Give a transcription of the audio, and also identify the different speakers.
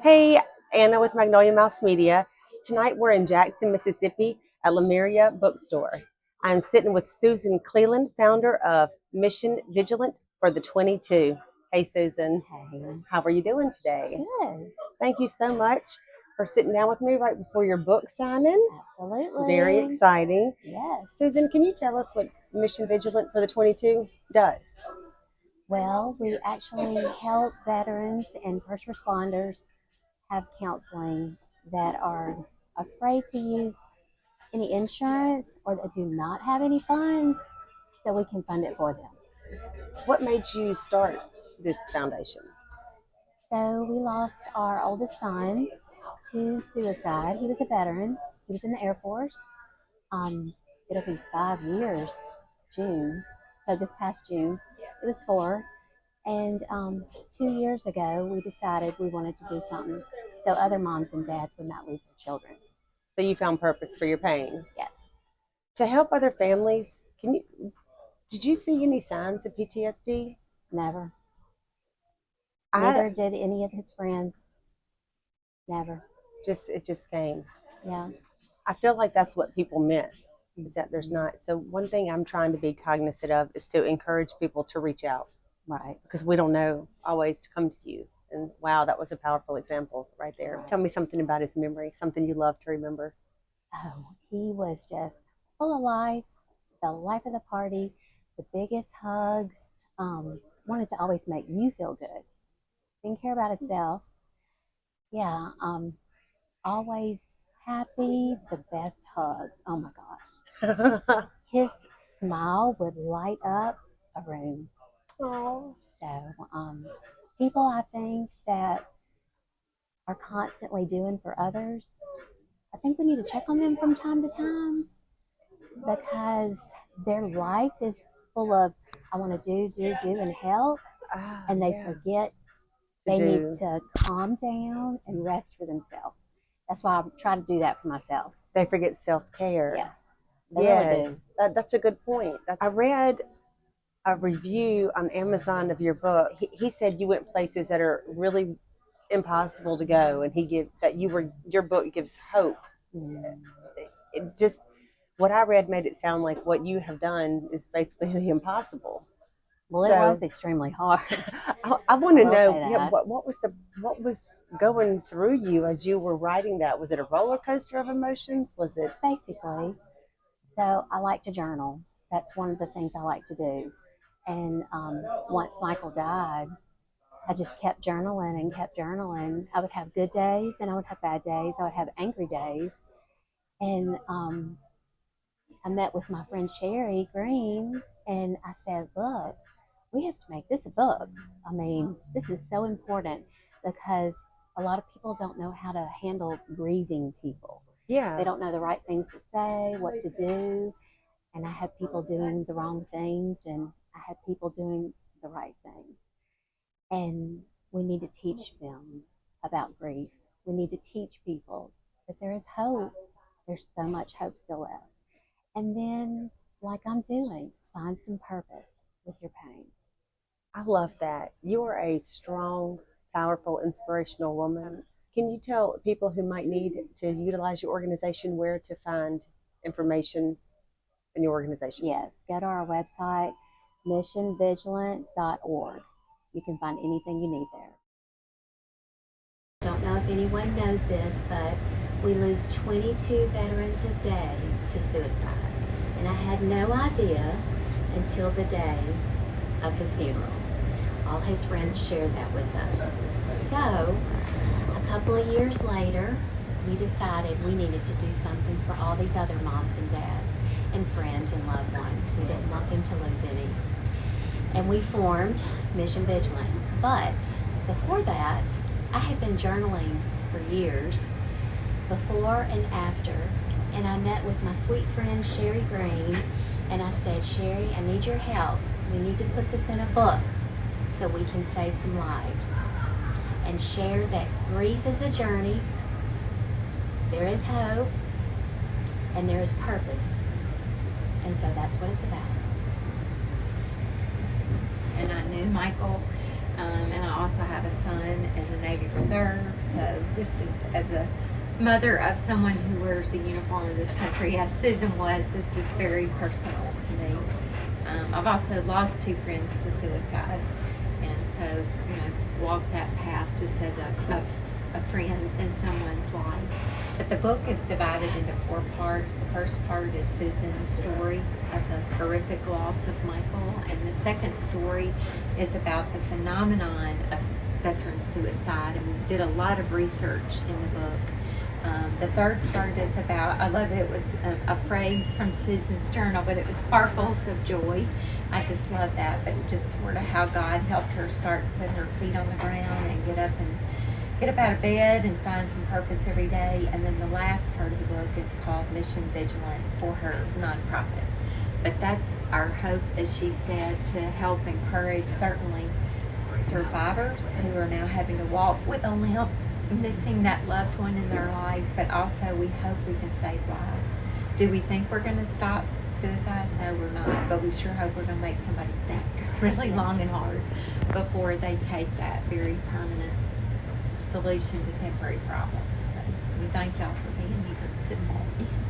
Speaker 1: Hey, Anna with Magnolia Mouths Media. Tonight we're in Jackson, Mississippi at Lemuria Bookstore. I'm sitting with Susan Cleland, founder of Mission Vigilant for the 22. Hey, Susan.
Speaker 2: Hey,
Speaker 1: How are you doing today?
Speaker 2: good.
Speaker 1: Thank you so much for sitting down with me right before your book signing.
Speaker 2: Absolutely.
Speaker 1: Very exciting.
Speaker 2: Yes.
Speaker 1: Susan, can you tell us what Mission Vigilant for the 22 does?
Speaker 2: Well, we actually help veterans and first responders have counseling that are afraid to use any insurance or that do not have any funds, so we can fund it for them.
Speaker 1: What made you start this foundation?
Speaker 2: So we lost our oldest son to suicide. He was a veteran. He was in the Air Force. Um, it'll be 5 years, June. So this past June, it was 4. And 2 years ago, we decided we wanted to do something so other moms and dads would not lose their children.
Speaker 1: So you found purpose for your pain.
Speaker 2: Yes.
Speaker 1: To help other families, did you see any signs of PTSD?
Speaker 2: Never.
Speaker 1: I
Speaker 2: Neither did any of his friends. Never.
Speaker 1: it just came.
Speaker 2: Yeah.
Speaker 1: I feel like that's what people miss, is that there's not. So one thing I'm trying to be cognizant of is to encourage people to reach out,
Speaker 2: Right.
Speaker 1: because we don't know always to come to you. And wow, that was a powerful example right there.
Speaker 2: Right.
Speaker 1: Tell me something about his memory, something you love to remember.
Speaker 2: Oh, he was just full of life, the life of the party, the biggest hugs. Wanted to always make you feel good. Didn't care about himself. Yeah. Always happy, the best hugs. Oh my gosh. His smile would light up a room.
Speaker 1: Oh,
Speaker 2: So, people I think that are constantly doing for others, I think we need to check on them from time to time because their life is full of, I want to do, and help, and they
Speaker 1: yeah.
Speaker 2: forget they need to calm down and rest for themselves. That's why I try to do that for myself.
Speaker 1: They forget self-care.
Speaker 2: Yes, they
Speaker 1: Yes,
Speaker 2: really do.
Speaker 1: that's a good point. I read a review on Amazon of your book. He said you went places that are really impossible to go, and your book gives hope. It just what I read made it sound like what you have done is basically the impossible.
Speaker 2: Well, it was extremely hard.
Speaker 1: I want to
Speaker 2: I will
Speaker 1: know,
Speaker 2: say
Speaker 1: yeah,
Speaker 2: that.
Speaker 1: what was going through you as you were writing that? Was it a roller coaster of emotions? Was it?
Speaker 2: Basically, so I like to journal. That's one of the things I like to do. And once Michael died, I just kept journaling and kept journaling. I would have good days and I would have bad days. I would have angry days. And I met with my friend Sherry Green and I said, look, we have to make this a book. I mean, this is so important because a lot of people don't know how to handle grieving people.
Speaker 1: Yeah.
Speaker 2: They don't know the right things to say, what to do. And I had people doing the wrong things and I had people doing the right things. And we need to teach them about grief. We need to teach people that there is hope. There's so much hope still left. And then, like I'm doing, find some purpose with your pain.
Speaker 1: I love that. You are a strong, powerful, inspirational woman. Can you tell people who might need to utilize your organization where to find information in your organization?
Speaker 2: Yes, go to our website, missionvigilant.org. You can find anything you need there. Don't know if anyone knows this, but we lose 22 veterans a day to suicide. And I had no idea until the day of his funeral. All his friends shared that with us. So, a couple of years later, we decided we needed to do something for all these other moms and dads and friends and loved ones. We didn't want them to lose any. And we formed Mission Vigilant. But before that, I had been journaling for years, before and after, and I met with my sweet friend Sherry Green, and I said, Sherry, I need your help. We need to put this in a book so we can save some lives and share that grief is a journey, there is hope, and there is purpose. And so that's what it's about.
Speaker 3: And I knew Michael And I also have a son in the Navy Reserve. So this is, as a mother of someone who wears the uniform of this country, as Susan was, this is very personal to me. I've also lost 2 friends to suicide, and so walked that path just as a friend in someone's life. But the book is divided into 4 parts. The first part is Susan's story of the horrific loss of Michael, and the second story is about the phenomenon of veteran suicide, and we did a lot of research in the book. The third part is about, I love it was a phrase from Susan's journal, but it was sparkles of joy. I just love that, but just sort of how God helped her start to put her feet on the ground and get up out of bed and find some purpose every day. And then the last part of the book is called Mission Vigilant for her nonprofit. But that's our hope, as she said, to help encourage certainly survivors who are now having to walk with a limp, missing that loved one in their life, but also we hope we can save lives. Do we think we're going to stop suicide? No, we're not, but we sure hope we're going to make somebody think really long and hard before they take that very permanent solution to temporary problems. So we thank y'all for being here today.